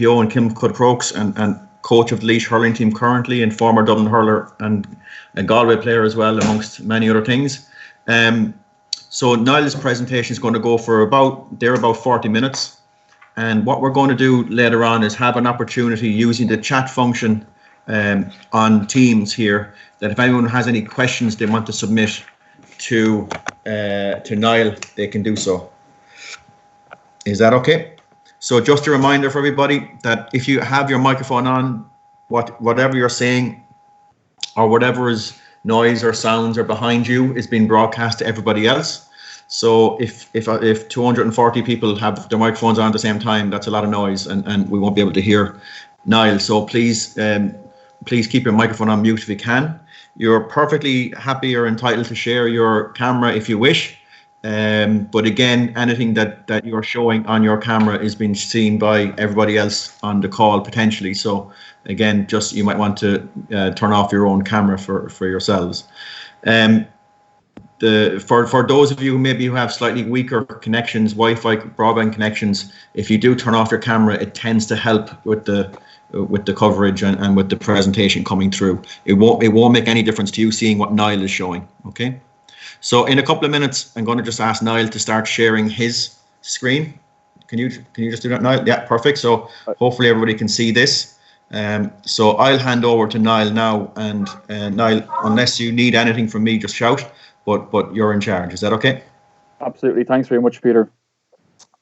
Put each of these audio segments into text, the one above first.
DPO in Kilmacud Crokes and coach of the Laois hurling team currently, and former Dublin hurler and a Galway player as well, amongst many other things. So Niall's presentation is going to go for about 40 minutes. And what we're going to do later on is have an opportunity using the chat function on Teams here, that if anyone has any questions they want to submit to Niall, they can do so. Is that okay? So just a reminder for everybody that if you have your microphone on, whatever you're saying or whatever is noise or sounds are behind you is being broadcast to everybody else. So if 240 people have their microphones on at the same time, that's a lot of noise, and we won't be able to hear Niall. So please keep your microphone on mute if you can. You're perfectly happy or entitled to share your camera if you wish. But again, anything that you're showing on your camera is being seen by everybody else on the call potentially. So again, just you might want to turn off your own camera for yourselves. For those of you who have slightly weaker connections, Wi-Fi broadband connections, if you do turn off your camera, it tends to help with the coverage and with the presentation coming through. It won't make any difference to you seeing what Niall is showing. Okay. So in a couple of minutes, I'm going to just ask Niall to start sharing his screen. Can you just do that, Niall? Yeah, perfect. So hopefully everybody can see this. So I'll hand over to Niall now, and Niall, unless you need anything from me, just shout. But you're in charge. Is that okay? Absolutely. Thanks very much, Peter.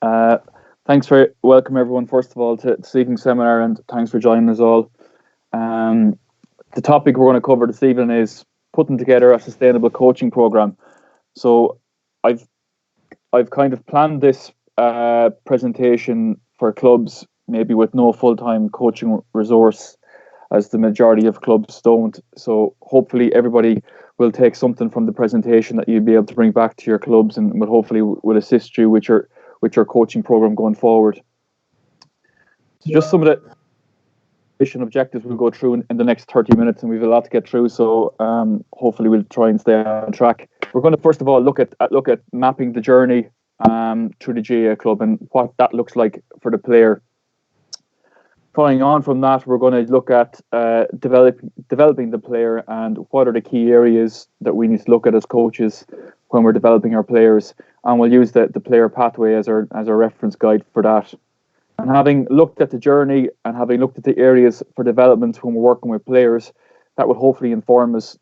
Welcome everyone, first of all, to this evening's seminar, and thanks for joining us all. The topic we're going to cover this evening is putting together a sustainable coaching program. So I've kind of planned this presentation for clubs, maybe with no full-time coaching resource, as the majority of clubs don't. So hopefully everybody will take something from the presentation that you'll be able to bring back to your clubs, and will assist you with your coaching program going forward. So just some of the mission objectives we'll go through in the next 30 minutes, and we've a lot to get through. So hopefully we'll try and stay on track. We're going to first of all look at mapping the journey through the GAA club and what that looks like for the player. Following on from that, we're going to look at developing the player and what are the key areas that we need to look at as coaches when we're developing our players. And we'll use the player pathway as our reference guide for that. And having looked at the journey and having looked at the areas for development when we're working with players, that will hopefully inform us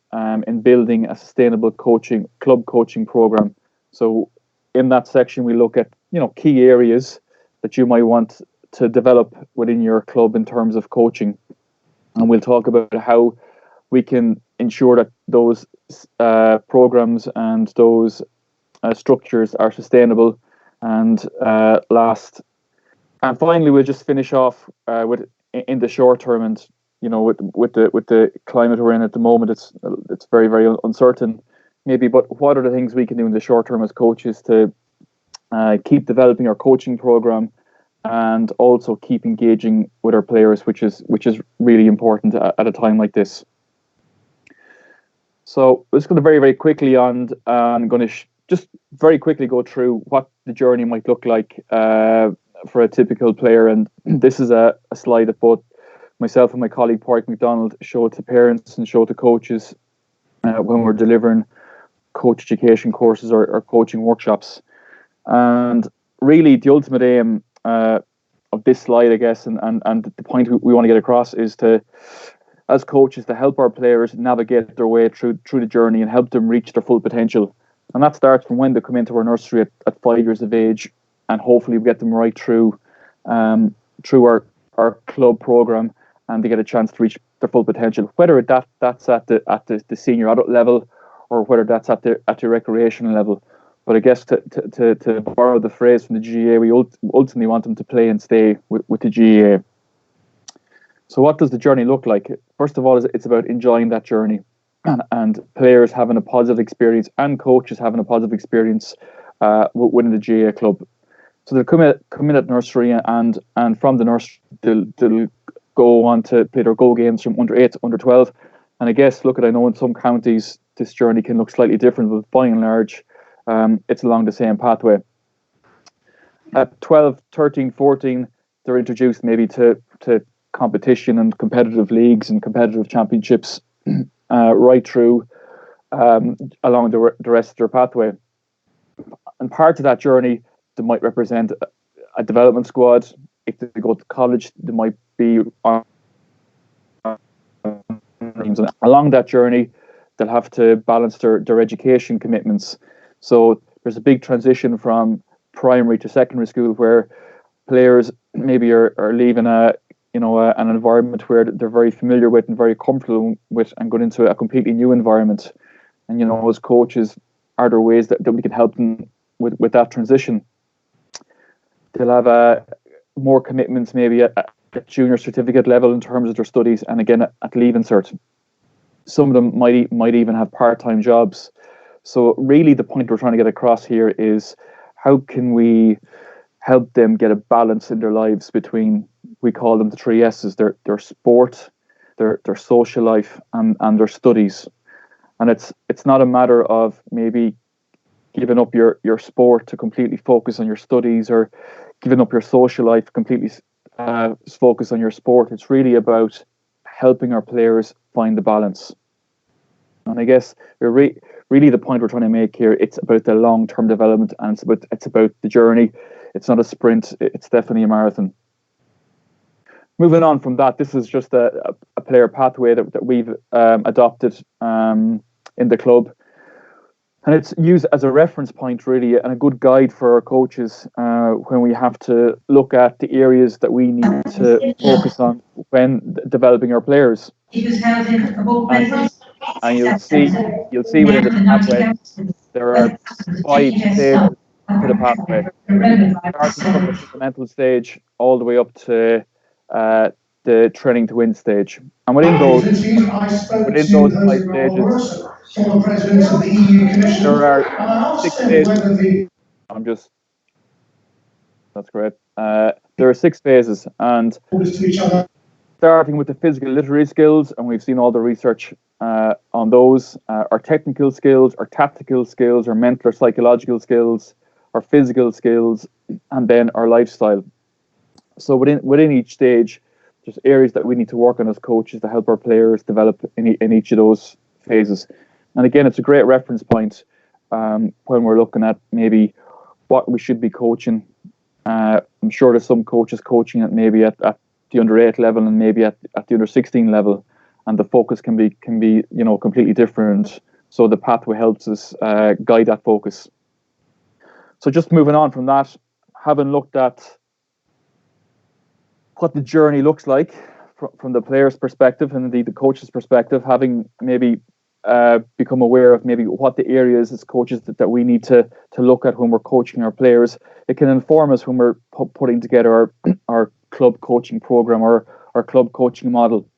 in building a sustainable club coaching program. So in that section, we look at key areas that you might want to develop within your club in terms of coaching, and we'll talk about how we can ensure that those programs and those structures are sustainable and last. And finally, we'll just finish off with in the short term, and with the climate we're in at the moment, it's very, very uncertain maybe, but what are the things we can do in the short term as coaches to keep developing our coaching program and also keep engaging with our players, which is really important at a time like this. So we're just going to very, very quickly I'm going to just very quickly go through what the journey might look like for a typical player. And this is a slide that both myself and my colleague Park McDonald showed to parents and showed to coaches when we're delivering coach education courses or coaching workshops. And really the ultimate aim of this slide, I guess, and the point we want to get across is to, as coaches, to help our players navigate their way through the journey and help them reach their full potential. And that starts from when they come into our nursery at 5 years of age, and hopefully we get them right through our club program, and they get a chance to reach their full potential, whether that's at the senior adult level or whether that's at the recreational level. But I guess to borrow the phrase from the GAA, we ultimately want them to play and stay with the GAA. So what does the journey look like? First of all, it's about enjoying that journey and players having a positive experience and coaches having a positive experience within the GAA club. So they'll come in at nursery, and from the nursery they'll go on to play their Go games from under 8 to under 12. And I guess, I know in some counties this journey can look slightly different, but by and large, it's along the same pathway. At 12, 13, 14, they're introduced maybe to competition and competitive leagues and competitive championships right through along the rest of their pathway. And part of that journey, they might represent a development squad. If they go to college, they might be on along that journey. They'll have to balance their education commitments. So there's a big transition from primary to secondary school, where players maybe are leaving an environment where they're very familiar with and very comfortable with, and going into a completely new environment. And as coaches, are there ways that we can help them with that transition? They'll have more commitments maybe at junior certificate level in terms of their studies, and again at Leave Insert. Some of them might even have part-time jobs. So really the point we're trying to get across here is, how can we help them get a balance in their lives between, we call them the 3 S's, their sport, their social life, and their studies. And it's not a matter of maybe giving up your sport to completely focus on your studies, or giving up your social life completely focus on your sport. It's really about helping our players find the balance. And I guess really the point we're trying to make here, it's about the long-term development, and it's about the journey. It's not a sprint, it's definitely a marathon. Moving on from that, this is just a player pathway that we've adopted in the club. And it's used as a reference point, really, and a good guide for our coaches when we have to look at the areas that we need to focus on when developing our players. And you'll see within the pathway, there are 5 stages to the pathway. Starting from the fundamental stage all the way up to the training to win stage. And within those 5 stages, there are 6 phases. That's great. There are 6 phases, and starting with the physical literary skills, and we've seen all the research on those, our technical skills, our tactical skills, our mental or psychological skills, our physical skills, and then our lifestyle. So within each stage, there's areas that we need to work on as coaches to help our players develop in each of those phases. And again, it's a great reference point when we're looking at maybe what we should be coaching. I'm sure there's some coaches coaching at maybe at the under 8 level and maybe at the under 16 level, and the focus can be completely different. So the pathway helps us guide that focus. So just moving on from that, having looked at what the journey looks like from the player's perspective and indeed the coach's perspective, having maybe become aware of maybe what the areas as coaches that we need to look at when we're coaching our players, it can inform us when we're putting together our club coaching program or our club coaching model.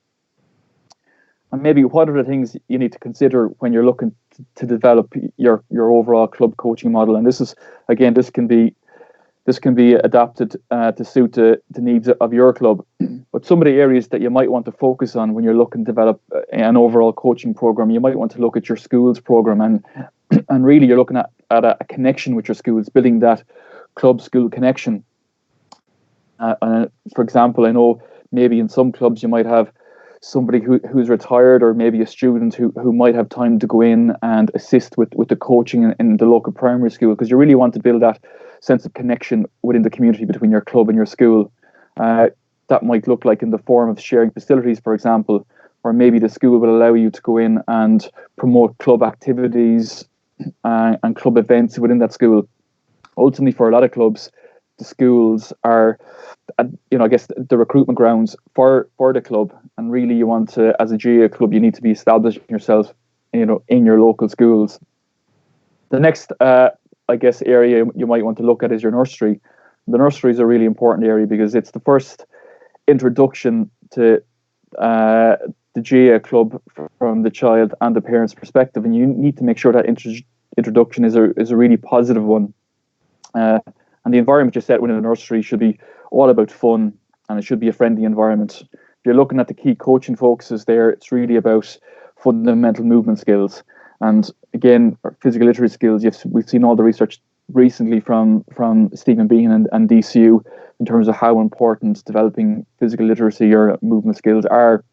And maybe what are the things you need to consider when you're looking to develop your overall club coaching model. And this can be adapted to suit the needs of your club. But some of the areas that you might want to focus on when you're looking to develop an overall coaching program, you might want to look at your school's program, and really you're looking at a connection with your schools, building that club-school connection. For example, I know maybe in some clubs you might have somebody who's retired, or maybe a student who might have time to go in and assist with the coaching in the local primary school, because you really want to build that sense of connection within the community between your club and your school. That might look like in the form of sharing facilities, for example, or maybe the school will allow you to go in and promote club activities and club events within that school. Ultimately, for a lot of clubs, the schools are, I guess, the recruitment grounds for the club. And really, you want to, as a GAA club, you need to be establishing yourself, in your local schools. The next, area you might want to look at is your nursery. The nursery is a really important area because it's the first introduction to the GAA club from the child and the parent's perspective, and you need to make sure that introduction is a really positive one. And the environment you set within a nursery should be all about fun, and it should be a friendly environment. If you're looking at the key coaching focuses there, it's really about fundamental movement skills. And again, our physical literacy skills, we've seen all the research recently from Stephen Behan and DCU in terms of how important developing physical literacy or movement skills are.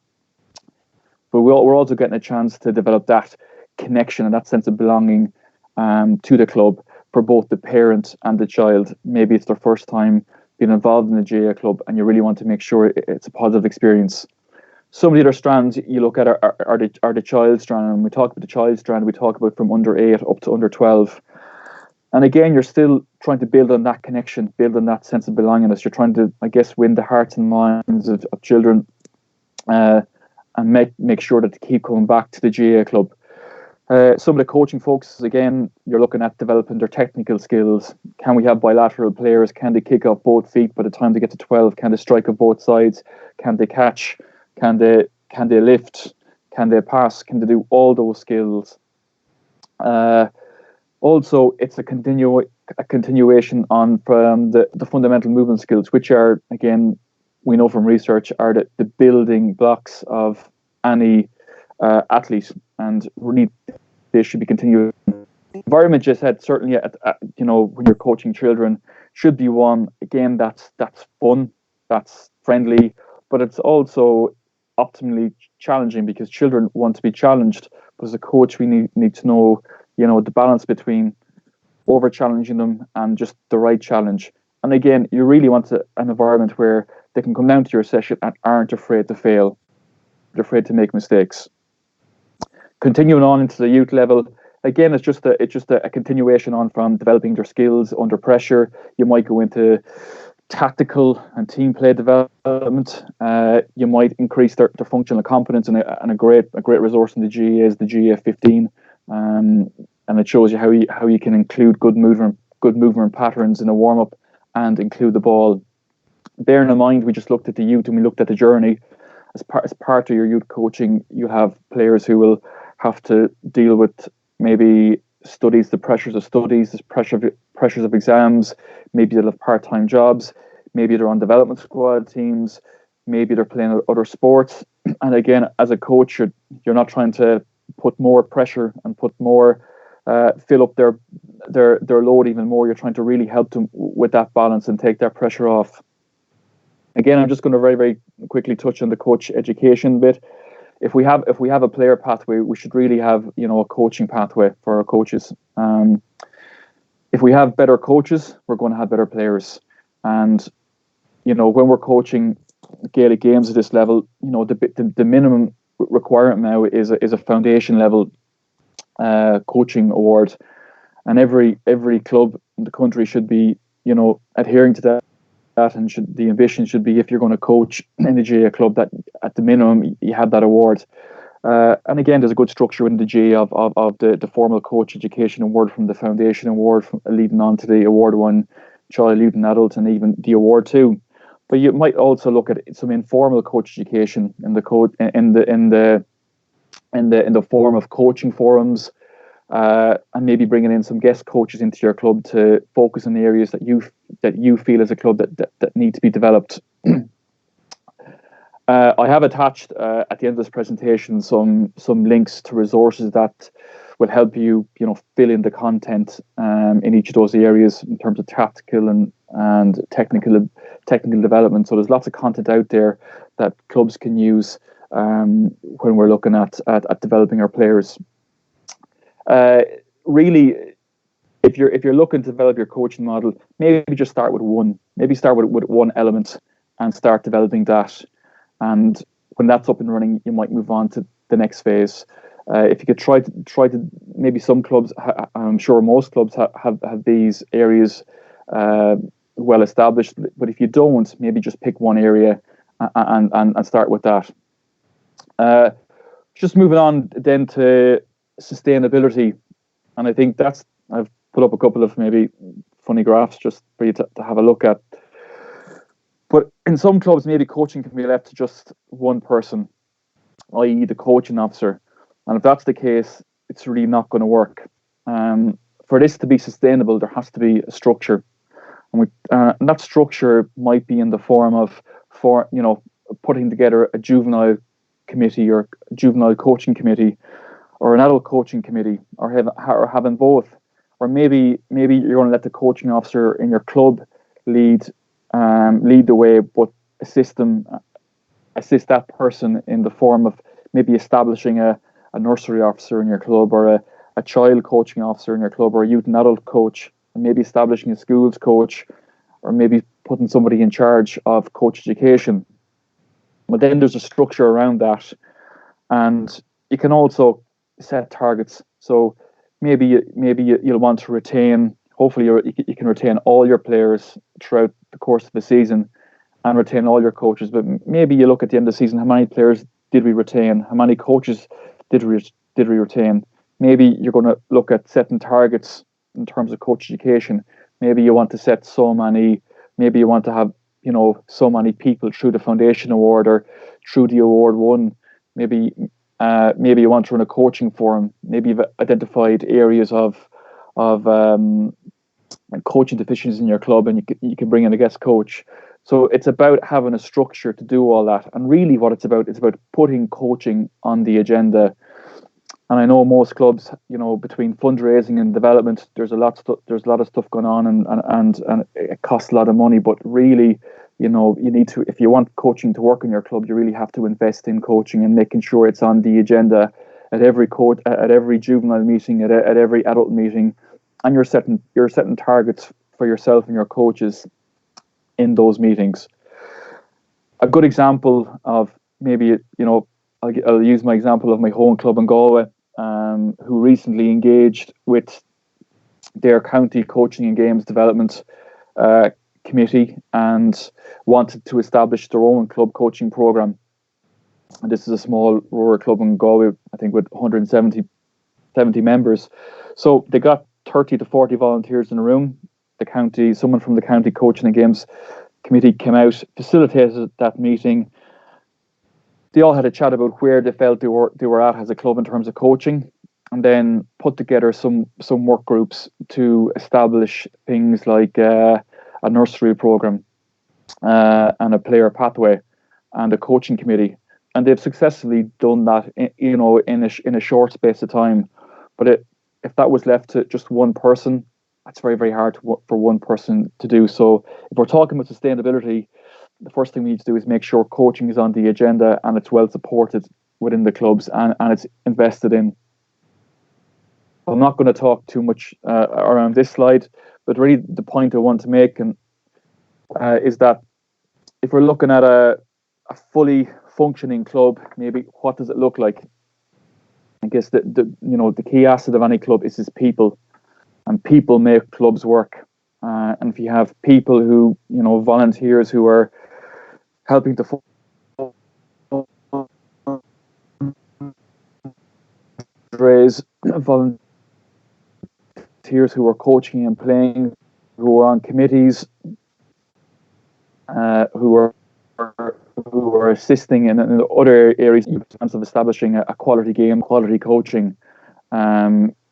But we're also getting a chance to develop that connection and that sense of belonging to the club for both the parent and the child. Maybe it's their first time being involved in the GAA club, and you really want to make sure it's a positive experience. Some of the other strands you look at are the child strand. And when we talk about the child strand, we talk about from under 8 up to under 12. And again, you're still trying to build on that connection, build on that sense of belongingness. You're trying to, I guess, win the hearts and minds of children and make sure that they keep coming back to the GAA club. Some of the coaching focuses, again, you're looking at developing their technical skills. Can we have bilateral players? Can they kick off both feet by the time they get to 12? Can they strike off both sides? Can they catch? Can they lift? Can they pass? Can they do all those skills? Also, it's a continuation on from the fundamental movement skills, which are, again, we know from research, are the building blocks of any athlete, and really they should be continued. Environment, just said, certainly when you're coaching children, should be one, again, that's fun, that's friendly, but it's also optimally challenging, because children want to be challenged. But as a coach, we need to know, the balance between over challenging them and just the right challenge. And again, you really want an environment where they can come down to your session and aren't afraid to fail, they're afraid to make mistakes. Continuing on into the youth level, again, it's just a continuation on from developing their skills under pressure. You might go into tactical and team play development. You might increase their functional competence, and a great resource in the GAA is the GAA 15, and it shows you how you can include good movement patterns in a warm up and include the ball. Bearing in mind, we just looked at the youth and we looked at the journey. As part of your youth coaching, you have players who will have to deal with maybe studies, the pressures of studies, the pressures of exams. Maybe they'll have part-time jobs. Maybe they're on development squad teams. Maybe they're playing other sports. And again, as a coach, you're not trying to put more pressure and put more fill up their load even more. You're trying to really help them with that balance and take that pressure off. Again, I'm just going to very, very quickly touch on the coach education bit. If we have a player pathway, we should really have a coaching pathway for our coaches. If we have better coaches, we're going to have better players. And when we're coaching Gaelic games at this level, the minimum requirement now is a foundation level coaching award, and every club in the country should be adhering to that. And the ambition should be, if you're going to coach in the GAA club, that at the minimum you have that award. And again, there's a good structure in the GAA of the formal coach education award, from the foundation award, leading on to the award 1, child, youth and adult, and even the award 2. But you might also look at some informal coach education in the form of coaching forums, and maybe bringing in some guest coaches into your club to focus on the areas that you feel as a club that need to be developed. I have attached at the end of this presentation some links to resources that will help you fill in the content in each of those areas in terms of tactical and technical development. So there's lots of content out there that clubs can use when we're looking at developing our players. Really, if you're looking to develop your coaching model, maybe just start with one. Maybe start with one element and start developing that. And when that's up and running, you might move on to the next phase. If you could try to maybe some clubs, I'm sure most clubs have these areas well established. But if you don't, maybe just pick one area and start with that. Just moving on then to sustainability, and I think I've put up a couple of maybe funny graphs just for you to have a look at. But in some clubs, maybe coaching can be left to just one person, i.e. the coaching officer, and if that's the case, it's really not going to work. For this to be sustainable, there has to be a structure, and that structure might be in the form of putting together a juvenile committee or juvenile coaching committee, or an adult coaching committee, or having both. or maybe you're going to let the coaching officer in your club lead the way, but assist that person in the form of maybe establishing a nursery officer in your club, or a child coaching officer in your club, or a youth and adult coach, and maybe establishing a schools coach, or maybe putting somebody in charge of coach education. But then there's a structure around that, and you can also set targets. So maybe you'll want to retain. Hopefully, you can retain all your players throughout the course of the season, and retain all your coaches. But maybe you look at the end of the season: how many players did we retain? How many coaches did we retain? Maybe you're going to look at setting targets in terms of coach education. Maybe you want to set so many. Maybe you want to have so many people through the foundation award or through the award one. Maybe you want to run a coaching forum. Maybe you've identified areas of coaching deficiencies in your club, and you can bring in a guest coach. So it's about having a structure to do all that. And really what it's about putting coaching on the agenda. And I know most clubs, between fundraising and development, there's a lot of stuff going on, and it costs a lot of money. But really, you need to, if you want coaching to work in your club, you really have to invest in coaching and making sure it's on the agenda at every juvenile meeting, at every adult meeting, and you're setting targets for yourself and your coaches in those meetings. A good example of maybe, I'll use my example of my home club in Galway, who recently engaged with their county coaching and games development committee and wanted to establish their own club coaching program. And this is a small rural club in Galway, I think, with 170 members. So they got 30 to 40 volunteers in a room. Someone from the county coaching and games committee came out, facilitated that meeting. They all had a chat about where they felt they were at as a club in terms of coaching, and then put together some work groups to establish things like a nursery program and a player pathway and a coaching committee. And they've successfully done that, in a short space of time. But if that was left to just one person, that's very, very hard for one person to do. So if we're talking about sustainability, the first thing we need to do is make sure coaching is on the agenda and it's well supported within the clubs and it's invested in. I'm not going to talk too much around this slide, but really the point I want to make is that if we're looking at a fully functioning club, maybe what does it look like? I guess the key asset of any club is people, and people make clubs work. And if you have people who, volunteers who are helping to raise volunteers who are coaching and playing, who are on committees, who are assisting in other areas in terms of establishing a quality game, quality coaching,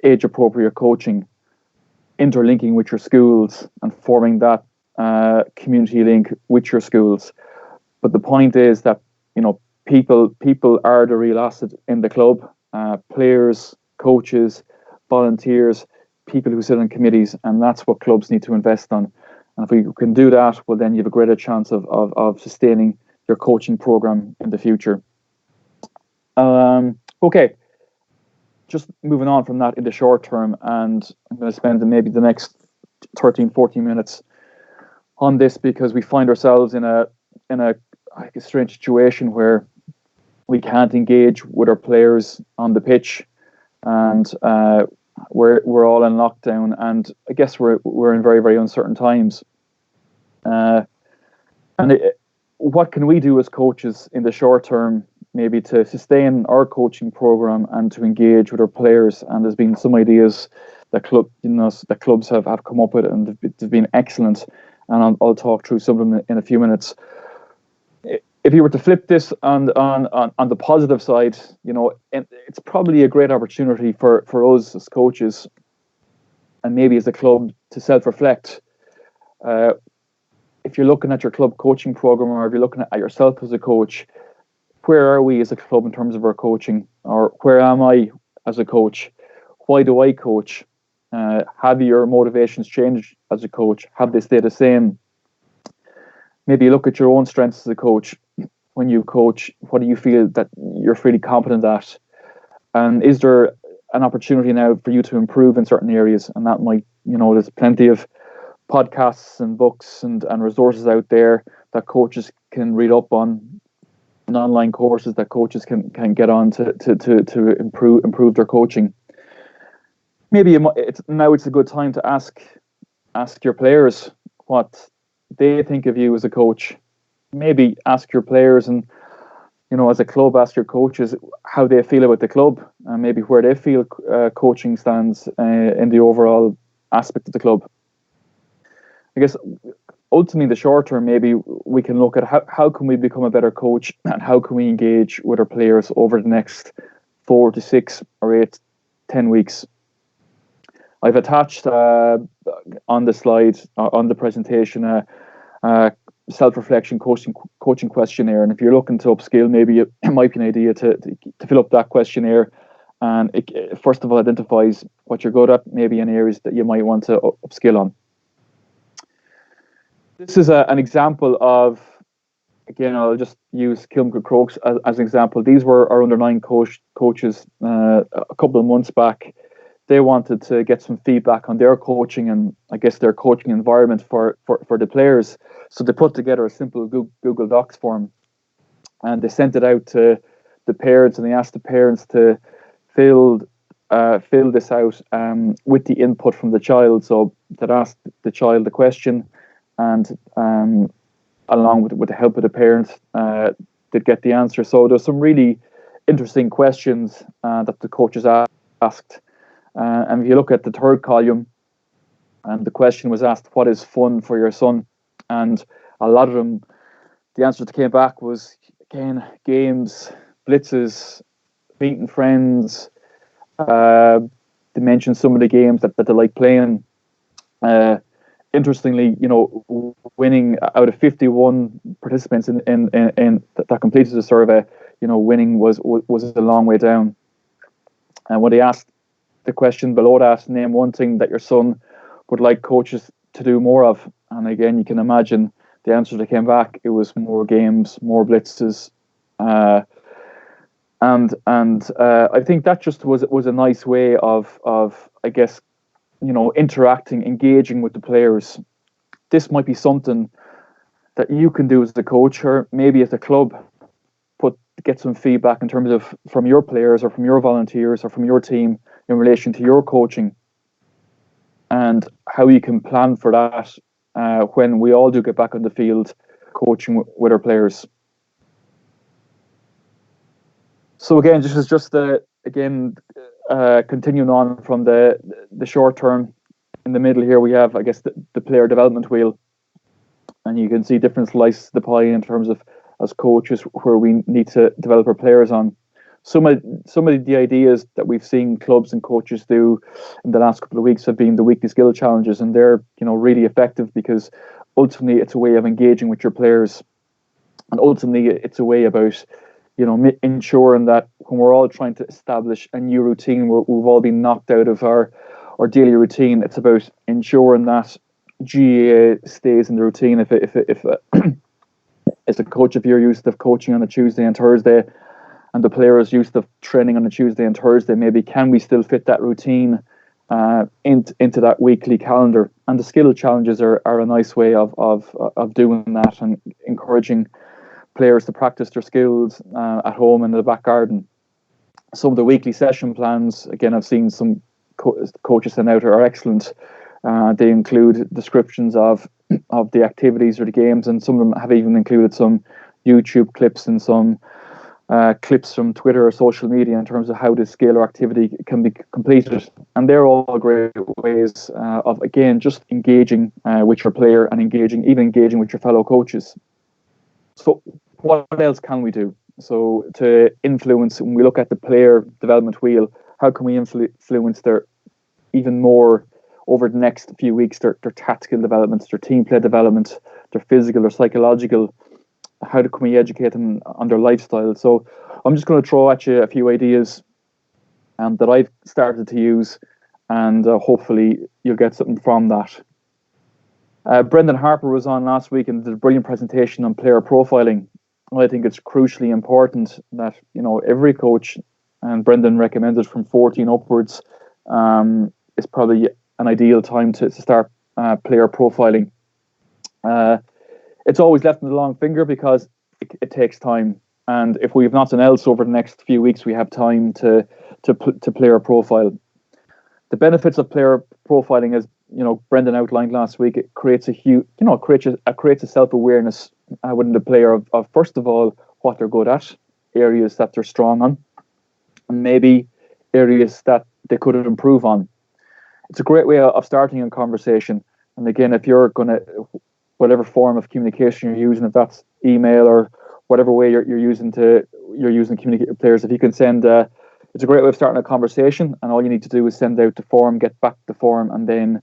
age-appropriate coaching, interlinking with your schools and forming that community link with your schools. But the point is that people are the real asset in the club. Players, coaches, volunteers, people who sit on committees, and that's what clubs need to invest on. And if we can do that, well, then you have a greater chance of sustaining your coaching program in the future. Okay, just moving on from that in the short term, and I'm going to spend maybe the next 13, 14 minutes on this because we find ourselves in a strange situation where we can't engage with our players on the pitch, and we're all in lockdown, and I guess we're in very, very uncertain times. What can we do as coaches in the short term, maybe to sustain our coaching program and to engage with our players? And there's been some ideas that clubs have come up with, and they've been excellent. And I'll talk through some of them in a few minutes. If you were to flip this on the positive side, it's probably a great opportunity for us as coaches, and maybe as a club, to self-reflect. If you're looking at your club coaching program, or if you're looking at yourself as a coach, where are we as a club in terms of our coaching? Or where am I as a coach? Why do I coach? Have your motivations changed as a coach? Have they stayed the same? Maybe look at your own strengths as a coach. When you coach, what do you feel that you're really competent at? And is there an opportunity now for you to improve in certain areas? And that might, there's plenty of podcasts and books and resources out there that coaches can read up on, and online courses that coaches can get on to improve their coaching. Maybe it's a good time to ask your players what they think of you as a coach. Maybe ask your players, and as a club, ask your coaches how they feel about the club, and maybe where they feel coaching stands in the overall aspect of the club. I guess ultimately, in the short term, maybe we can look at how can we become a better coach, and how can we engage with our players over the next 4 to 6 or 8, 10 weeks. I've attached on the slide, on the presentation, a self-reflection coaching questionnaire. And if you're looking to upskill, maybe it might be an idea to fill up that questionnaire. And it first of all identifies what you're good at, maybe in areas that you might want to upskill on. This is an example of, again, I'll just use Kilmacud Crokes as an example. These were our under-9 coaches a couple of months back. They wanted to get some feedback on their coaching and I guess their coaching environment for the players. So they put together a simple Google Docs form, and they sent it out to the parents, and they asked the parents to fill this out with the input from the child. So that asked the child the question, and along with the help of the parents, they'd get the answer. So there's some really interesting questions that the coaches asked. And if you look at the third column, and the question was asked, what is fun for your son? And a lot of them, the answer that came back was, again, games, blitzes, meeting friends. They mentioned some of the games that they like playing. Interestingly, winning out of 51 participants in that completed the survey, winning was a long way down. And when they asked the question below that, name one thing that your son would like coaches to do more of. And again, you can imagine the answer that came back. It was more games, more blitzes. And I think that just was a nice way of I guess, interacting, engaging with the players. This might be something that you can do as a coach, or maybe as a club, get some feedback in terms of from your players or from your volunteers or from your team in relation to your coaching, and how you can plan for that when we all do get back on the field coaching with our players. So again, this is just continuing on from the short term. In the middle here, we have, I guess, the player development wheel, and you can see different slices of the pie in terms of, as coaches, where we need to develop our players on. Some of the ideas that we've seen clubs and coaches do in the last couple of weeks have been the weekly skill challenges, and they're really effective, because ultimately it's a way of engaging with your players, and ultimately it's a way about ensuring that when we're all trying to establish a new routine, we've all been knocked out of our daily routine. It's about ensuring that GAA stays in the routine. If as a coach, if you're used to coaching on a Tuesday and Thursday, and the player is used to training on a Tuesday and Thursday, maybe can we still fit that routine into that weekly calendar? And the skill challenges are a nice way of doing that, and encouraging players to practice their skills at home in the back garden. Some of the weekly session plans, again, I've seen some coaches send out, are excellent. They include descriptions of the activities or the games, and some of them have even included some YouTube clips and some clips from Twitter or social media in terms of how this skill or activity can be completed. And they're all great ways of, again, just engaging with your player, and engaging with your fellow coaches. So what else can we do? So to influence, when we look at the player development wheel, how can we influence their even more over the next few weeks, their tactical developments, their team play development, their physical or psychological? How can we educate them on their lifestyle? So I'm just going to throw at you a few ideas that I've started to use, and hopefully you'll get something from that. Brendan Harper was on last week and did a brilliant presentation on player profiling. I think it's crucially important that every coach, and Brendan recommended from 14 upwards, is probably an ideal time to start player profiling. It's always left in the long finger because it takes time, and if we have nothing else over the next few weeks, we have time to player profile. The benefits of player profiling, as Brendan outlined last week, it creates creates a self-awareness within the player of first of all what they're good at, areas that they're strong on, and maybe areas that they could improve on. It's a great way of starting a conversation. And again, if you're going to, whatever form of communication you're using, if that's email or whatever way you're using to communicate with players, if you can send, it's a great way of starting a conversation. And all you need to do is send out the form, get back the form, and then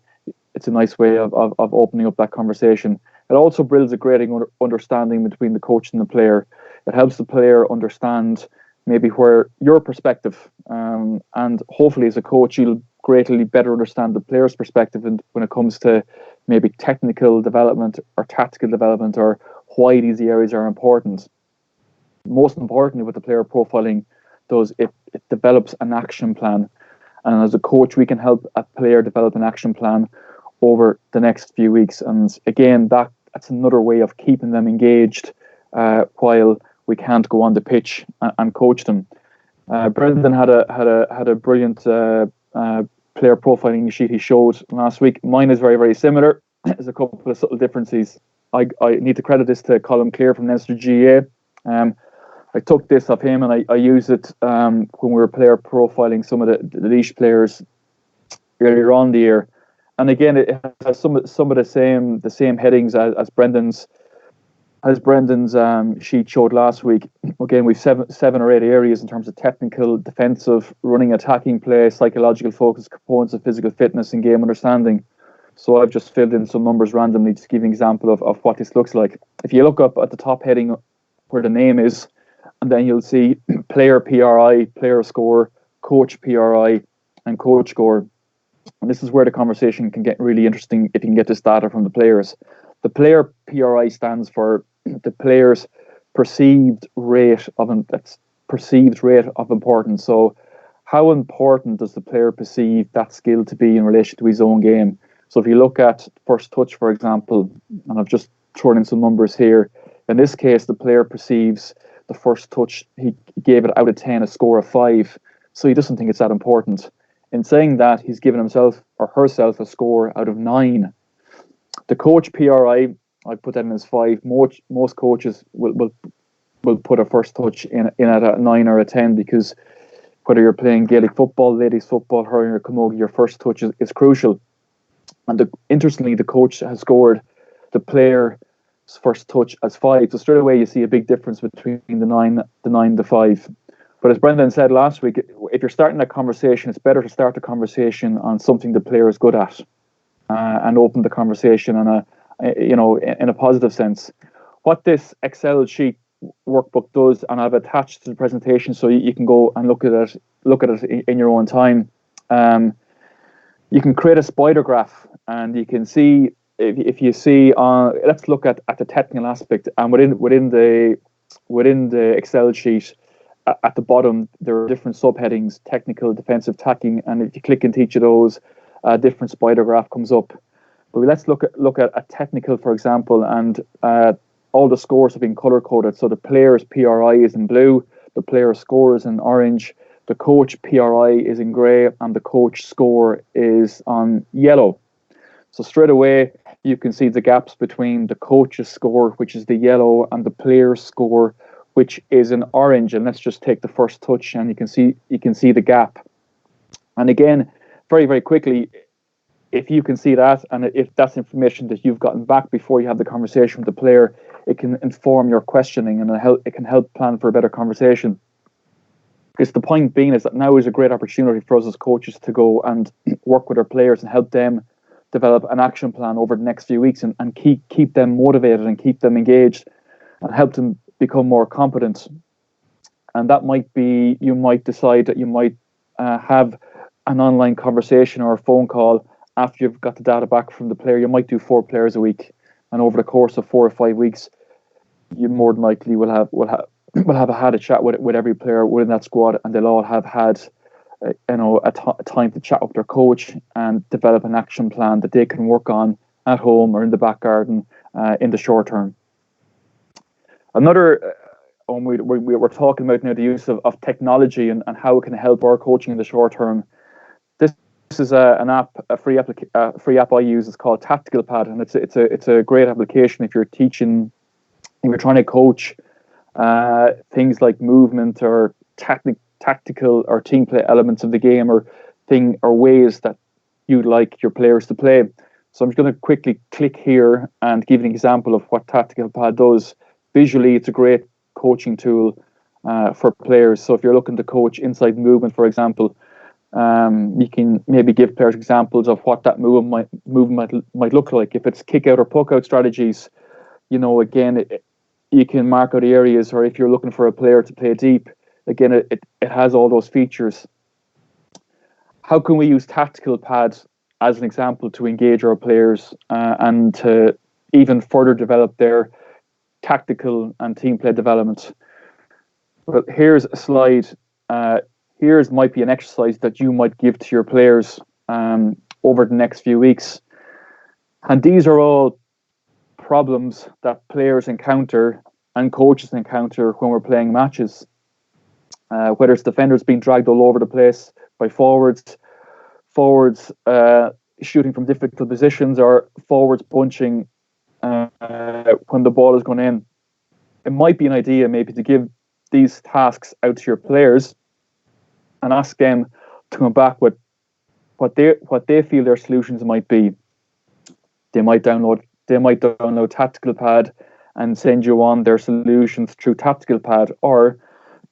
it's a nice way of opening up that conversation. It also builds a great understanding between the coach and the player. It helps the player understand maybe where your perspective, and hopefully as a coach you'll greatly better understand the player's perspective when it comes to maybe technical development or tactical development, or why these areas are important. Most importantly, with the player profiling, it develops an action plan, and as a coach we can help a player develop an action plan over the next few weeks. And again, that's another way of keeping them engaged while we can't go on the pitch and coach them. Brendan had a brilliant player profiling sheet he showed last week. Mine is very, very similar. There's a couple of subtle differences. I need to credit this to Colin Clear from Leinster GA. I took this off him and I used it when we were player profiling some of the Laois players earlier on the year. And again, it has some of the same headings as Brendan's sheet showed last week. Again, we've seven or eight areas in terms of technical, defensive, running, attacking play, psychological focus, components of physical fitness, and game understanding. So I've just filled in some numbers randomly to give an example of what this looks like. If you look up at the top heading where the name is, and then you'll see player PRI, player score, coach PRI, and coach score. And this is where the conversation can get really interesting if you can get this data from the players. The player PRI stands for the player's perceived rate of importance. So how important does the player perceive that skill to be in relation to his own game? So if you look at first touch, for example, and I've just thrown in some numbers here, in this case the player perceives the first touch, he gave it out of 10 a score of 5, so he doesn't think it's that important. In saying that, he's given himself or herself a score out of 9. The coach PRI, I put that in as 5. Most coaches will put a first touch in at a 9 or a 10, because whether you're playing Gaelic football, ladies football, hurling or camogie, your first touch is crucial. And interestingly, the coach has scored the player's first touch as 5. So straight away you see a big difference between the 9 and the 5. But as Brendan said last week, if you're starting that conversation, it's better to start the conversation on something the player is good at, and open the conversation in a positive sense. What this Excel sheet workbook does, and I've attached to the presentation so you can go and look at it in your own time. You can create a spider graph, and you can see if you see. Let's look at the technical aspect, and within the Excel sheet. At the bottom, there are different subheadings: technical, defensive, attacking, and if you click into each of those, a different spider graph comes up. But let's look at a technical, for example, and all the scores have been color coded. So the player's PRI is in blue, the player's score is in orange, the coach PRI is in grey, and the coach score is on yellow. So straight away, you can see the gaps between the coach's score, which is the yellow, and the player's score, which is in orange. And let's just take the first touch, and you can see the gap. And again, very, very quickly, if you can see that, and if that's information that you've gotten back before you have the conversation with the player, it can inform your questioning, and it can help plan for a better conversation. Because the point being is that now is a great opportunity for us as coaches to go and work with our players and help them develop an action plan over the next few weeks, and keep them motivated and keep them engaged and help them become more competent. And that might be, you might decide that you might have an online conversation or a phone call after you've got the data back from the player. You might do 4 players a week, and over the course of 4 or 5 weeks, you more than likely will have had a chat with every player within that squad, and they'll all have had a time to chat with their coach and develop an action plan that they can work on at home or in the back garden in the short term. Another, we're talking about now the use of technology and how it can help our coaching in the short term. This is a free app I use. It's called Tactical Pad, and it's a great application if you're teaching, if you're trying to coach things like movement or tactical or team play elements of the game, or ways that you'd like your players to play. So I'm just going to quickly click here and give an example of what Tactical Pad does. Visually, it's a great coaching tool for players. So if you're looking to coach inside movement, for example, you can maybe give players examples of what that movement might look like. If it's kick out or puck out strategies, again, you can mark out areas, or if you're looking for a player to play deep, again, it has all those features. How can we use Tactical Pad as an example to engage our players and to even further develop their tactical and team play development? Well, here's a slide. Here's might be an exercise that you might give to your players over the next few weeks. And these are all problems that players encounter and coaches encounter when we're playing matches. Whether it's defenders being dragged all over the place by forwards shooting from difficult positions, or forwards bunching when the ball is going in. It might be an idea maybe to give these tasks out to your players and ask them to come back with what they feel their solutions might be. They might download Tactical Pad and send you on their solutions through Tactical Pad, or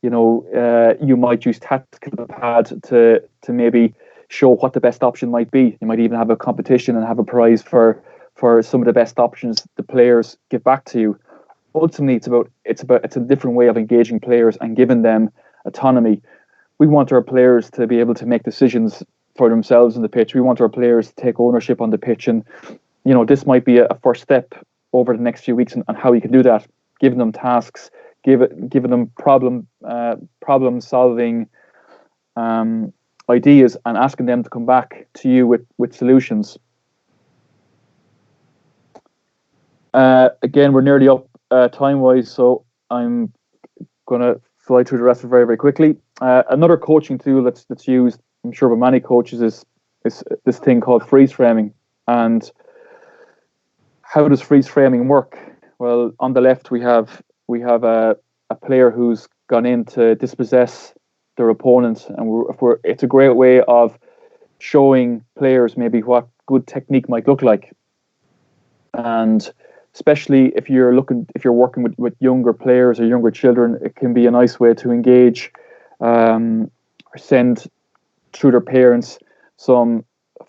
you might use Tactical Pad to maybe show what the best option might be. You might even have a competition and have a prize for some of the best options the players give back to you. Ultimately, it's a different way of engaging players and giving them autonomy. We want our players to be able to make decisions for themselves on the pitch. We want our players to take ownership on the pitch, and this might be a first step over the next few weeks on how you can do that. Giving them tasks, giving them problem solving ideas, and asking them to come back to you with solutions. Again, we're nearly up time wise, so I'm going to fly through the rest of it very, very quickly. Another coaching tool that's used, I'm sure, by many coaches is this thing called freeze framing. And how does freeze framing work? Well, on the left we have a player who's gone in to dispossess their opponent, and it's a great way of showing players maybe what good technique might look like. And especially if you're working with younger players or younger children, it can be a nice way to engage or send through their parents some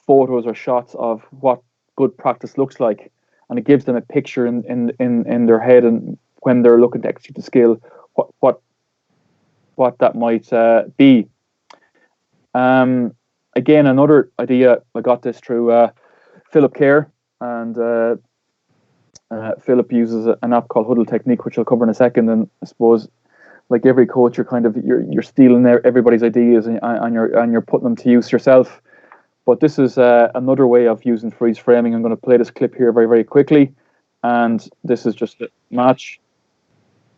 photos or shots of what good practice looks like, and it gives them a picture in their head, and when they're looking to execute the skill, what that might be. Again, another idea, I got this through Philip Kerr, and Philip uses an app called Huddle Technique, which I'll cover in a second. And I suppose, like every coach, you're stealing everybody's ideas and you're putting them to use yourself. But this is another way of using freeze framing. I'm going to play this clip here very, very quickly, and this is just a match.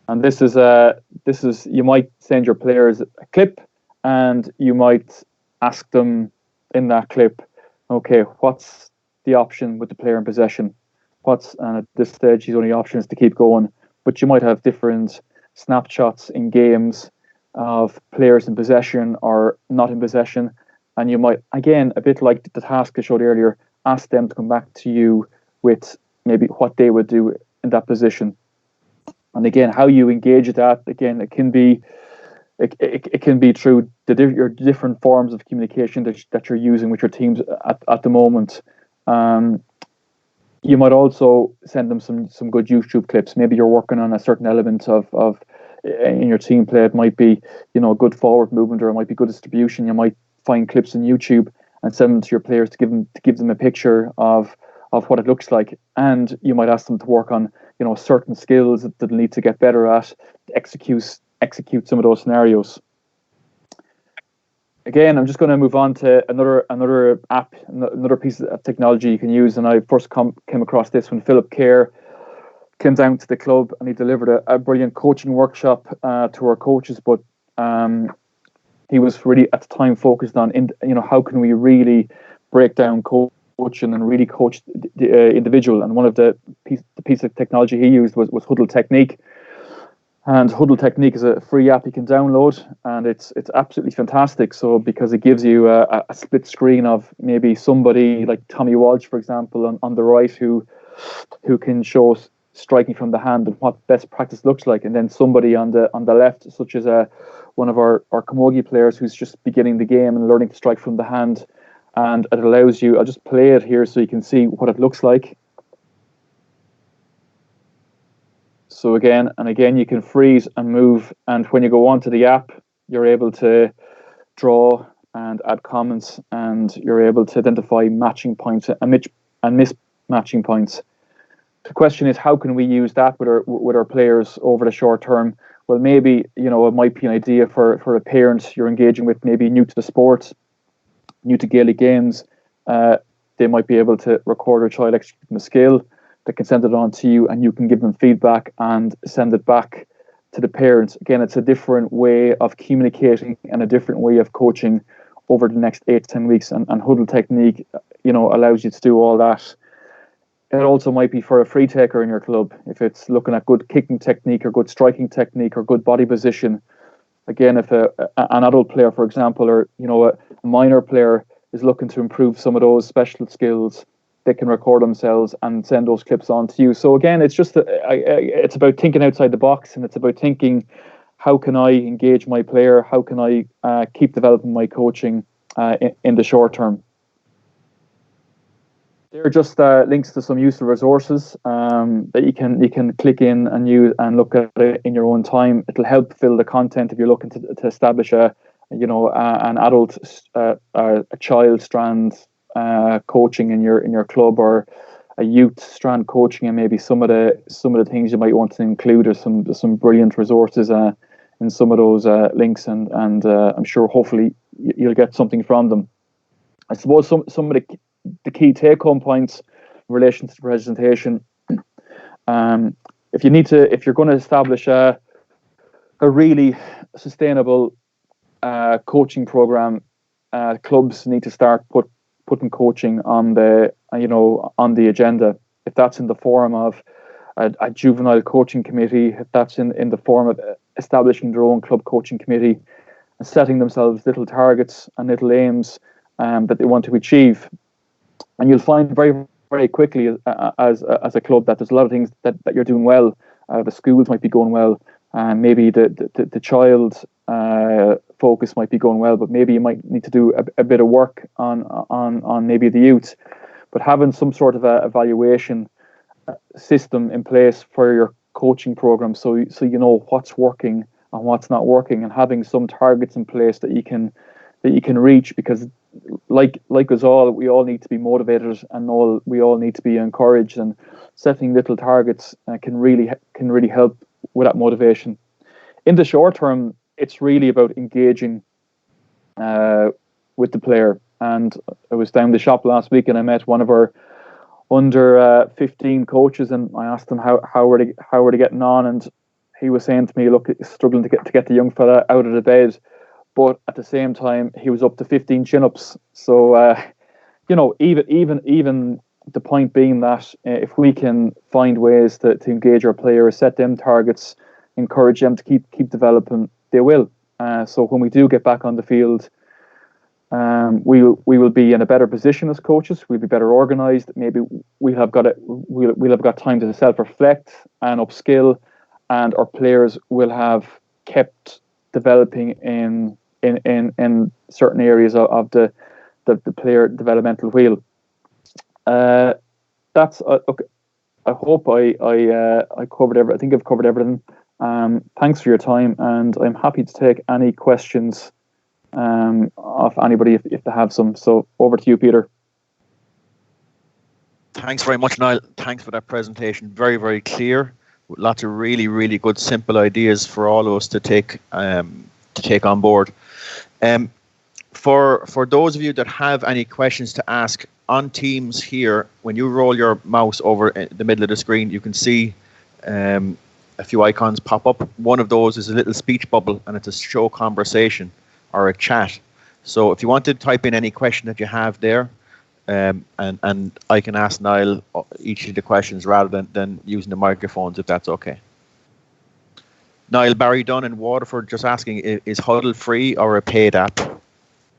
And this is you might send your players a clip, and you might ask them in that clip, okay, what's the option with the player in possession? And at this stage, his only option is to keep going. But you might have different snapshots in games of players in possession or not in possession. And you might, again, a bit like the task I showed earlier, ask them to come back to you with maybe what they would do in that position. And again, how you engage that, again, it can be through your different forms of communication that you're using with your teams at the moment. You might also send them some good YouTube clips. Maybe you're working on a certain element of in your team play. It might be good forward movement, or it might be good distribution. You might find clips on YouTube and send them to your players to give them a picture of what it looks like. And you might ask them to work on, certain skills that they'll need to get better at, to execute some of those scenarios. Again, I'm just going to move on to another app, another piece of technology you can use. And I first came across this when Philip Kerr came down to the club, and he delivered a brilliant coaching workshop to our coaches. But he was really at the time focused on, how can we really break down coaching and really coach the individual. And one of the piece of technology he used was Huddle Technique. And Huddle Technique is a free app you can download, and it's absolutely fantastic. So because it gives you a split screen of maybe somebody like Tommy Walsh, for example, on the right, who can show striking from the hand and what best practice looks like, and then somebody on the left, such as one of our camogie players who's just beginning the game and learning to strike from the hand. And it allows you, I'll just play it here so you can see what it looks like. So again you can freeze and move, and when you go onto the app, you're able to draw and add comments, and you're able to identify matching points and mismatching points. The question is, how can we use that with our players over the short term? Well, maybe it might be an idea for a parent you're engaging with, maybe new to the sport, new to Gaelic games. They might be able to record their child executing a skill. They can send it on to you, and you can give them feedback and send it back to the parents. Again, it's a different way of communicating and a different way of coaching over the next 8 to 10 weeks. And Huddle Technique, allows you to do all that. It also might be for a free taker in your club, if it's looking at good kicking technique or good striking technique or good body position. Again, if an adult player, for example, or a minor player is looking to improve some of those special skills, they can record themselves and send those clips on to you. So again, it's just it's about thinking outside the box, and it's about thinking, how can I engage my player? How can I keep developing my coaching in the short term? They're just links to some useful resources that you can click in and use and look at it in your own time. It'll help fill the content if you're looking to establish an adult, a child strand coaching in your club, or a youth strand coaching, and maybe some of the things you might want to include. There's some brilliant resources in some of those links, and I'm sure hopefully you'll get something from them. I suppose some of the key take-home points in relation to the presentation. If you're going to establish a really sustainable coaching program, clubs need to start putting coaching on the agenda. If that's in the form of a juvenile coaching committee, if that's in the form of establishing their own club coaching committee and setting themselves little targets and little aims that they want to achieve. And you'll find very, very quickly as a club that there's a lot of things that you're doing well. The schools might be going well, and maybe the child focus might be going well, but maybe you might need to do a bit of work on maybe the youth. But having some sort of a evaluation system in place for your coaching program, so you know what's working and what's not working, and having some targets in place that you can reach, because like us all, we all need to be motivated, and we all need to be encouraged, and setting little targets can really help with that motivation. In the short term, it's really about engaging with the player. And I was down the shop last week, and I met one of our under 15 coaches, and I asked him how were they getting on, and he was saying to me, look, he's struggling to get the young fella out of the bed, but at the same time he was up to 15 chin-ups. So even the point being that if we can find ways to engage our players, set them targets, encourage them to keep developing, they will. So when we do get back on the field, we will be in a better position as coaches. We'll be better organised. Maybe we'll have got time to self-reflect and upskill, and our players will have kept developing in certain areas of the player developmental wheel. That's okay. I hope I covered everything. I think I've covered everything. Thanks for your time, and I'm happy to take any questions off anybody if they have some. So over to you, Peter. Thanks very much, Niall. Thanks for that presentation. Very, very clear. With lots of really, really good, simple ideas for all of us to take on board. For those of you that have any questions to ask on Teams here, when you roll your mouse over the middle of the screen, you can see a few icons pop up. One of those is a little speech bubble, and it's a show conversation or a chat. So if you want to type in any question that you have there, and I can ask Niall each of the questions rather than using the microphones, if that's okay. Niall, Barry Dunn in Waterford just asking, is Huddle free or a paid app?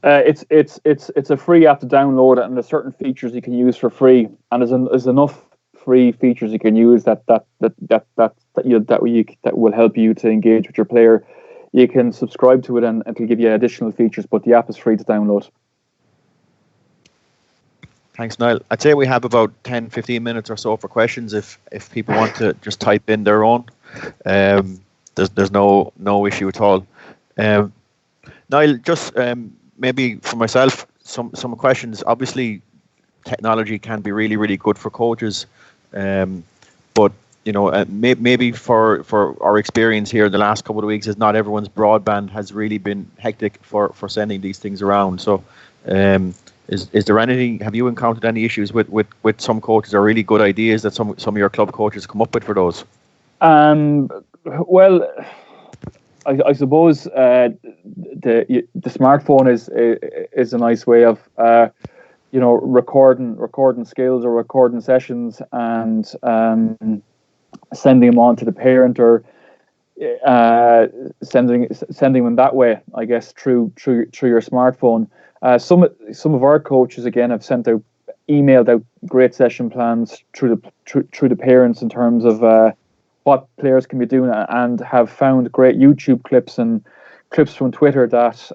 It's a free app to download, and there's certain features you can use for free, and there's enough free features you can use that will help you to engage with your player. You can subscribe to it, and it'll give you additional features, but the app is free to download. Thanks, Niall. I'd say we have about 10-15 minutes or so for questions if people want to just type in their own. There's no issue at all. Niall, just maybe for myself, some questions. Obviously, technology can be really, really good for coaches, but maybe for our experience here the last couple of weeks is not everyone's broadband has really been hectic for sending these things around. So, is there anything? Have you encountered any issues with some coaches or really good ideas that some of your club coaches come up with for those? Well, I suppose the smartphone is a nice way of recording skills or recording sessions and sending them on to the parent, or sending them that way, I guess, through your smartphone. Some of our coaches again have emailed out great session plans through the parents in terms of what players can be doing, and have found great YouTube clips and clips from Twitter that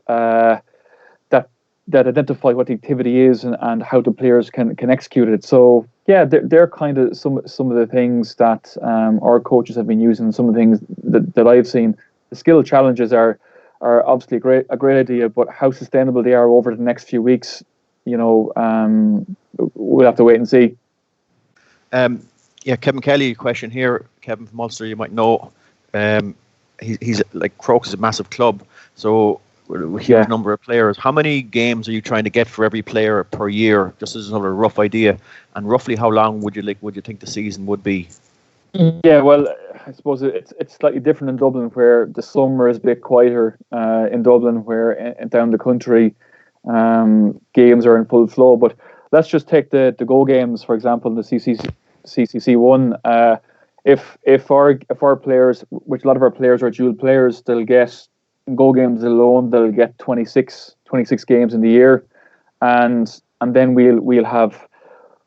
identify what the activity is and how the players can execute it. So yeah, they're kind of some of the things that our coaches have been using. Some of the things that I've seen. The skill challenges are obviously a great idea, but how sustainable they are over the next few weeks, we'll have to wait and see. Yeah, Kevin Kelly, question here. Kevin from Ulster, you might know. He's like Crokes is a massive club, so a huge number of players. How many games are you trying to get for every player per year? Just as a rough idea, and roughly how long would you think the season would be? Yeah, well, I suppose it's slightly different in Dublin, where the summer is a bit quieter. In Dublin, where down the country, games are in full flow. But let's just take the Go games, for example, the CCC1. If our players, which a lot of our players are dual players, they'll get in Go games alone, they'll get 26 games in the year, and then we'll have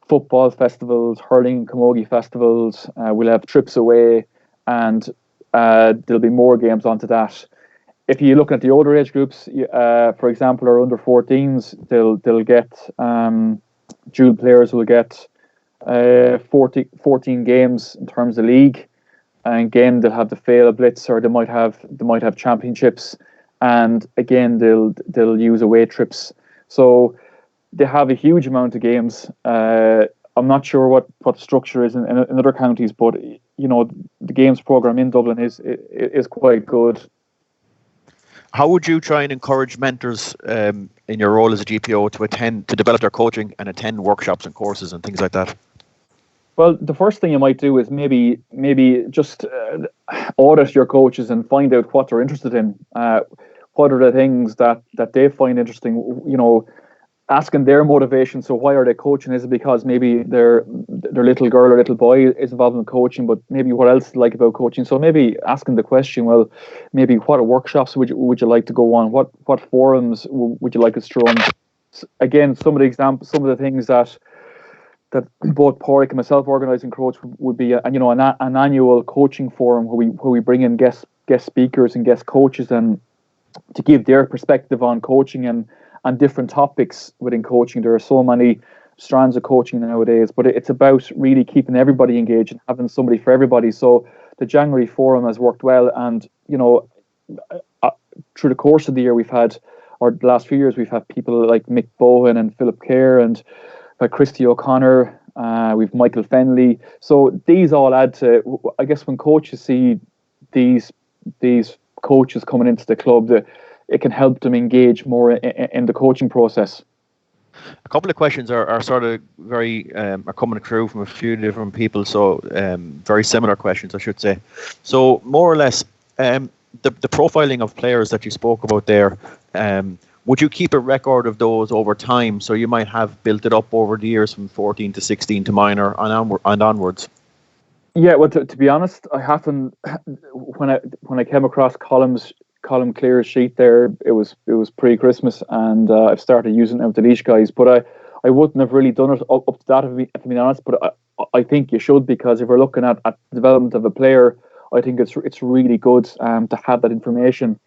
football festivals, hurling and camogie festivals. We'll have trips away, and there'll be more games onto that. If you look at the older age groups, for example, our under 14s, they'll get dual players will get 14 games in terms of league, and again they'll have the Fail Blitz, or they might have championships, and again they'll use away trips. So they have a huge amount of games. I'm not sure what the structure is in other counties, but the games program in Dublin is quite good. How would you try and encourage mentors in your role as a GPO to develop their coaching and attend workshops and courses and things like that? Well, the first thing you might do is maybe just audit your coaches and find out what they're interested in. What are the things that they find interesting? Asking their motivation. So why are they coaching? Is it because maybe their little girl or little boy is involved in coaching, but maybe what else do they like about coaching? So maybe asking the question, well, maybe what workshops would you like to go on? What forums would you like us to run? Again, some of the examples, some of the things that both Pádraig and myself organise in Crokes would be an annual coaching forum where we bring in guest speakers and guest coaches, and to give their perspective on coaching and different topics within coaching. There are so many strands of coaching nowadays, but it's about really keeping everybody engaged and having somebody for everybody. So the January forum has worked well, and through the course of the year we've had or the last few years, we've had people like Mick Bowen and Philip Kerr and Christy O'Connor. We've Michael Fenley. So these all add to, I guess, when coaches see these coaches coming into the club, that it can help them engage more in the coaching process. A couple of questions are sort of very are coming through from a few different people, so very similar questions, I should say. So more or less, the profiling of players that you spoke about there, would you keep a record of those over time? So you might have built it up over the years from 14 to 16 to minor and onwards. Yeah, well, to be honest, I haven't. When I came across Colin Clear's sheet there, it was pre-Christmas, and I've started using it with the Laois guys. But I wouldn't have really done it up to that, if I'm being honest. But I think you should, because if we're looking at the development of a player, I think it's really good to have that information.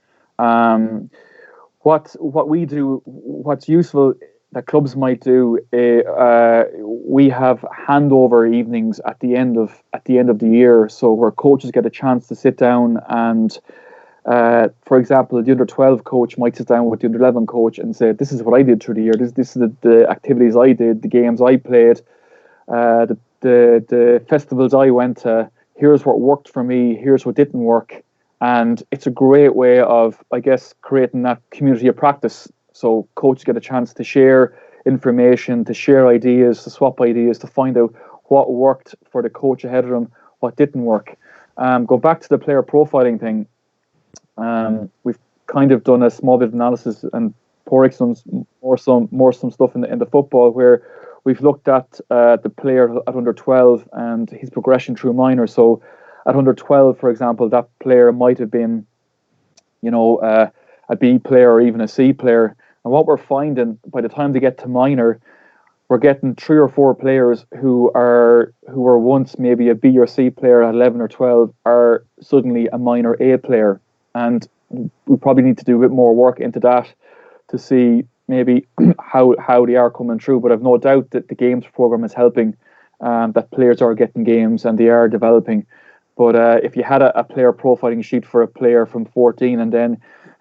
What we do, what's useful that clubs might do, we have handover evenings at the end of the year, so where coaches get a chance to sit down and, for example, the under 12 coach might sit down with the under 11 coach and say, "This is what I did through the year. This is the activities I did, the games I played, the festivals I went to. Here's what worked for me. Here's what didn't work." And it's a great way of, I guess, creating that community of practice. So coaches get a chance to share information, to share ideas, to swap ideas, to find out what worked for the coach ahead of them, what didn't work. Go back to the player profiling thing. We've kind of done a small bit of analysis, and Porrick's done more some stuff in the football, where we've looked at the player at under 12 and his progression through minor. So at under 12, for example, that player might have been, a B player or even a C player. And what we're finding, by the time they get to minor, we're getting 3 or 4 players who were once maybe a B or C player at 11 or 12 are suddenly a minor A player. And we probably need to do a bit more work into that to see maybe how they are coming through. But I've no doubt that the games program is helping, that players are getting games and they are developing. But if you had a player profiling sheet for a player from 14 and then,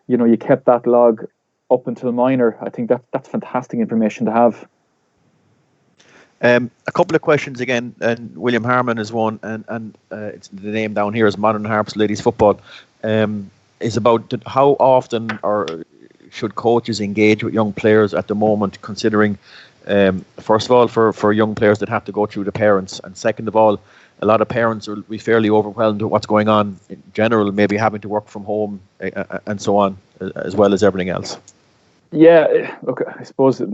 you kept that log up until minor, I think that's fantastic information to have. A couple of questions again, and William Harmon is one, and it's the name down here is Modern Harps Ladies Football. Is about how often should coaches engage with young players at the moment, considering, first of all, for young players that have to go through the parents, and second of all, a lot of parents will be fairly overwhelmed with what's going on in general, maybe having to work from home and so on, as well as everything else. Yeah, look, I suppose it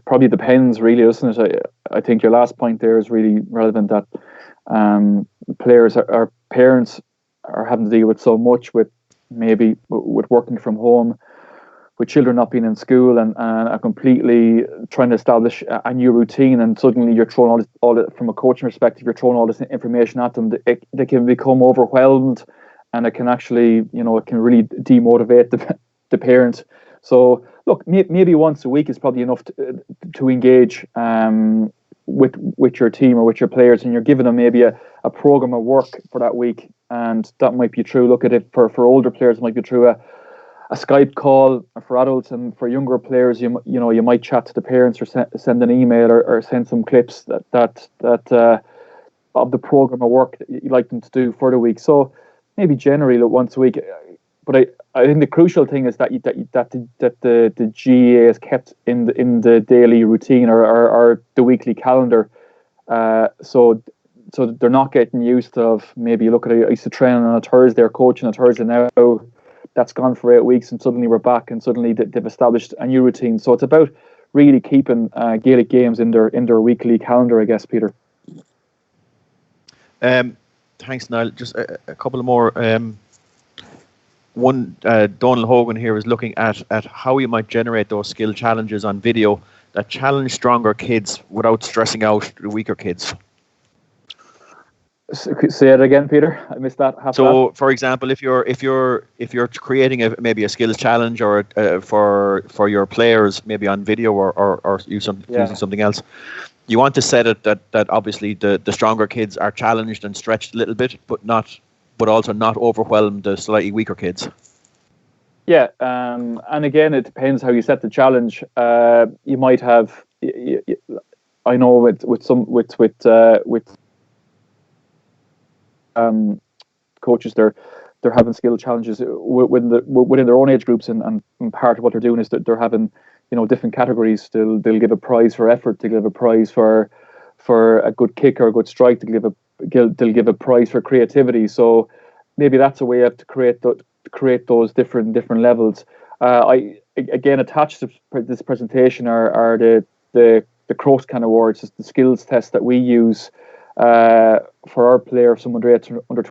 probably depends, really, doesn't it? I think your last point there is really relevant, that our parents are having to deal with so much with working from home, with children not being in school, and are completely trying to establish a new routine, and suddenly you're throwing all this, from a coaching perspective, you're throwing all this information at them. They can become overwhelmed, and it can actually, it can really demotivate the parent. So look, maybe once a week is probably enough to engage with your team or with your players, and you're giving them maybe a program of work for that week, and that might be true. Look at it for older players, it might be through a Skype call. For adults and for younger players, you might chat to the parents, or send an email, or send some clips that of the program of work that you'd like them to do for the week. So maybe generally once a week. But I think the crucial thing is that the GAA is kept in the daily routine or the weekly calendar. So they're not getting used of, maybe you look at, I used to train on a Thursday or coaching on a Thursday, now that's gone for 8 weeks, and suddenly we're back, and suddenly they've established a new routine. So it's about really keeping Gaelic games in their weekly calendar, I guess, Peter. Thanks, Niall. Just a couple of more. One, Donald Hogan here is looking at how you might generate those skill challenges on video that challenge stronger kids without stressing out the weaker kids. Say it again, Peter. I missed that. For example, if you're creating maybe a skills challenge or for your players, maybe on video or using something else, you want to set it that obviously the stronger kids are challenged and stretched a little bit, but also not overwhelm the slightly weaker kids. Yeah, and again, it depends how you set the challenge. You might have, I know with coaches, they're having skill challenges within their own age groups, and part of what they're doing is that they're having, different categories. They'll give a prize for effort. They'll give a prize for a good kick or a good strike. They'll give a prize for creativity. So maybe that's a way to create those different levels. I again, attached to this presentation are the Corocoran Awards, the skills test that we use for our player, someone under,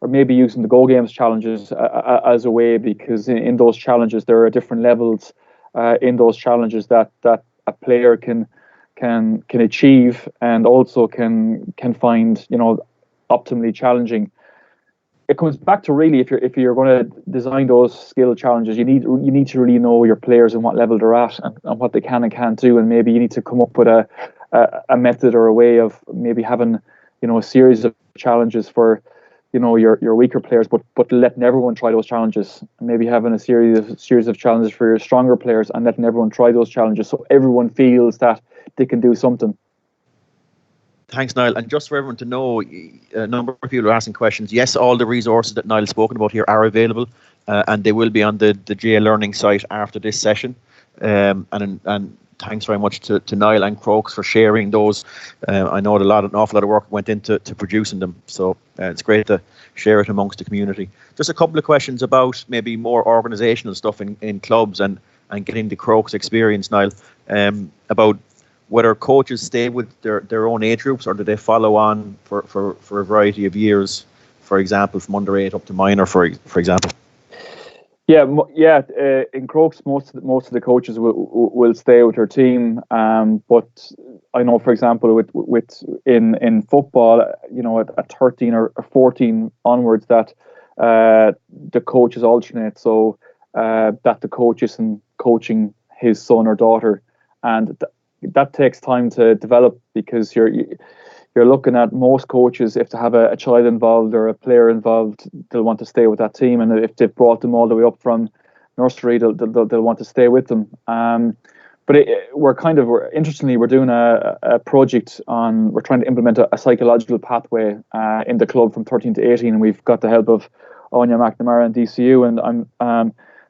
or maybe using the Go Games challenges as a way, because in those challenges there are different levels in those challenges that a player can achieve, and also can find optimally challenging. It comes back to, really, if you're going to design those skill challenges, you need to really know your players and what level they're at, and what they can and can't do, and maybe you need to come up with a method or a way of maybe having a series of challenges for your weaker players, but letting everyone try those challenges. Maybe having a series of challenges for your stronger players, and letting everyone try those challenges, so everyone feels that they can do something. Thanks, Niall. And just for everyone to know, a number of people are asking questions. Yes, all the resources that Niall's spoken about here are available, and they will be on the GA Learning site after this session. And thanks very much to Niall and Crokes for sharing those. I know an awful lot of work went into producing them, so it's great to share it amongst the community. Just a couple of questions about maybe more organisational stuff in clubs and getting the Crokes experience, Niall, about whether coaches stay with their own age groups, or do they follow on for a variety of years, for example, from under 8 up to minor, for example? Yeah. In Crokes, most of the coaches will stay with their team. But I know, for example, in football, at 13 or 14 onwards, that the coaches alternate, so that the coach isn't coaching his son or daughter, and that takes time to develop, because you're looking at most coaches, if they have a child involved or a player involved, they'll want to stay with that team, and if they've brought them all the way up from nursery, they'll want to stay with them. But interestingly, we're doing a project we're trying to implement a psychological pathway in the club from 13 to 18, and we've got the help of Anya McNamara and DCU, and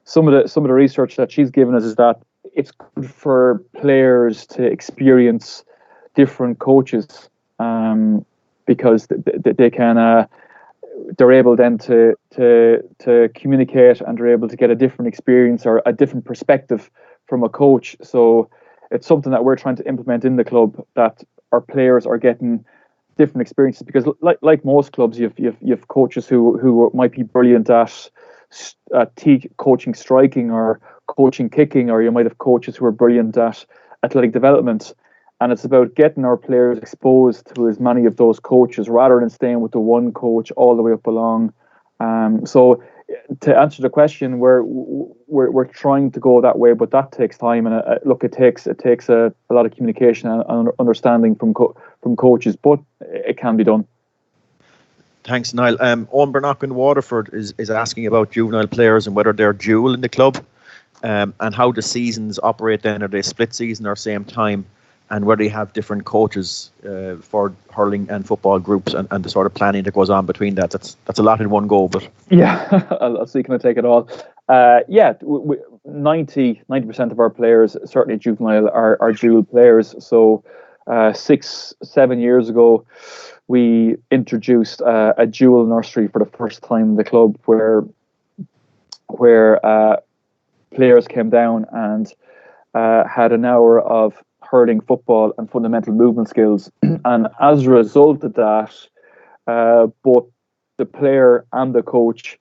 some of the research that she's given us is that it's good for players to experience different coaches, because they're able then to communicate, and they're able to get a different experience or a different perspective from a coach. So it's something that we're trying to implement in the club, that our players are getting different experiences, because like most clubs, you've coaches who might be brilliant at coaching striking or coaching kicking, or you might have coaches who are brilliant at athletic development. And it's about getting our players exposed to as many of those coaches, rather than staying with the one coach all the way up along. So to answer the question, we're trying to go that way, but that takes time, and it takes a lot of communication and understanding from coaches, but it can be done. Thanks, Niall. Owen Bernock in Waterford is asking about juvenile players and whether they're dual in the club, and how the seasons operate then. Are they split season or same time? And where they have different coaches for hurling and football groups, and the sort of planning that goes on between that. That's a lot in one go, but yeah, I'll see, can I take it all? 90% of our players, certainly juvenile, are dual players. So 6-7 years ago, we introduced a dual nursery for the first time in the club, where players came down and had an hour of hurling, football, and fundamental movement skills. And as a result of that, both the player and the coach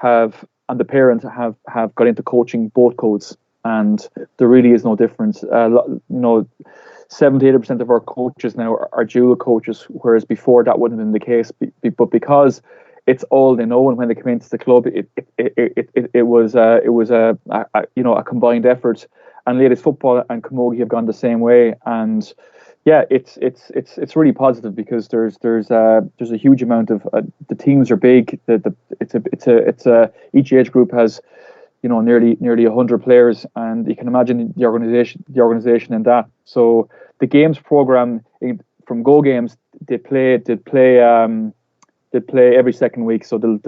and the parent have got into coaching both codes, and there really is no difference. 70-80% of our coaches now are dual coaches, whereas before that wouldn't have been the case. But because it's all they know, and when they came into the club, it was a combined effort. And ladies football and camogie have gone the same way, and yeah, it's really positive, because there's a huge amount of the teams are big. Each age group has nearly 100 players, and you can imagine the organization in that. So the games program from Go Games, they play every second week. So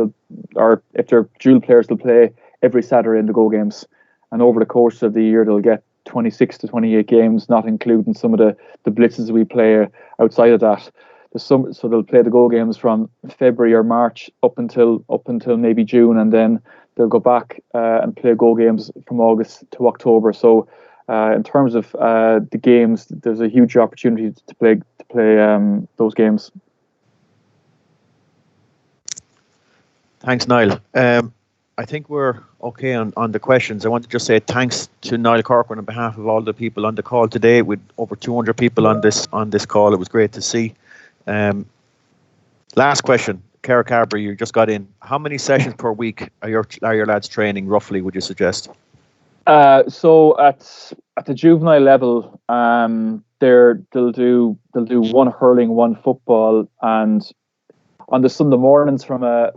or if they're dual players, they'll play every Saturday in the Go Games, and over the course of the year they'll get 26 to 28 games, not including some of the blitzes we play outside of that. So they'll play the Go Games from February or March up until maybe June, and then they'll go back and play Go Games from August to October. So in terms of the games, there's a huge opportunity to play those games. Thanks, Niall. I think we're okay on the questions. I want to just say thanks to Niall Corcoran on behalf of all the people on the call today. With over 200 people on this call, it was great to see. Last question, Cara Carberry, you just got in. How many sessions per week are your lads training roughly, would you suggest? So at the juvenile level, they'll do one hurling, one football, and on the Sunday mornings from a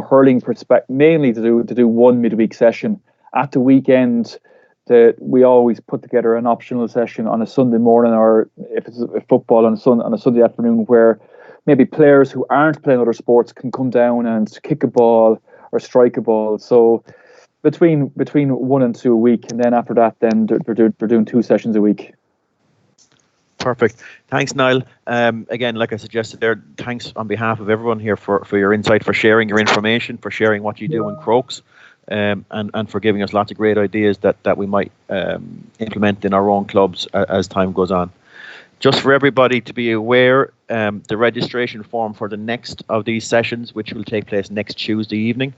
hurling perspective, mainly to do one midweek session. At the weekend, we always put together an optional session on a Sunday morning, or if it's a football on a Sunday afternoon, where maybe players who aren't playing other sports can come down and kick a ball or strike a ball. So between 1 and 2 a week, and then after that, then they're doing 2 sessions a week. Perfect. Thanks, Niall. Again, like I suggested there, thanks on behalf of everyone here for your insight, for sharing your information, for sharing what you do in Crokes, and for giving us lots of great ideas that we might implement in our own clubs as time goes on. Just for everybody to be aware, the registration form for the next of these sessions, which will take place next Tuesday evening,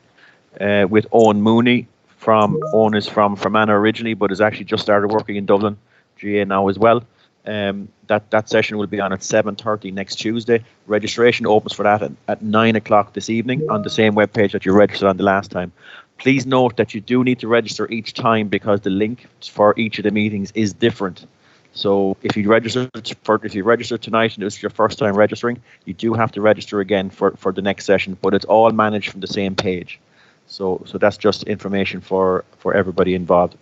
with Owen Mooney. Owen is from Fermanagh originally, but has actually just started working in Dublin, GA now as well. That session will be on at 7:30 next Tuesday. Registration opens for that at 9 o'clock this evening on the same webpage that you registered on the last time. Please note that you do need to register each time because the link for each of the meetings is different. So if you register tonight and it's your first time registering, you do have to register again for the next session, but it's all managed from the same page. So that's just information for everybody involved.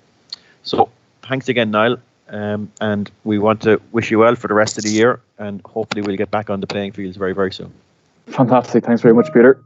So thanks again, Niall. And we want to wish you well for the rest of the year, and hopefully we'll get back on the playing fields very, very soon. Fantastic. Thanks very much, Peter.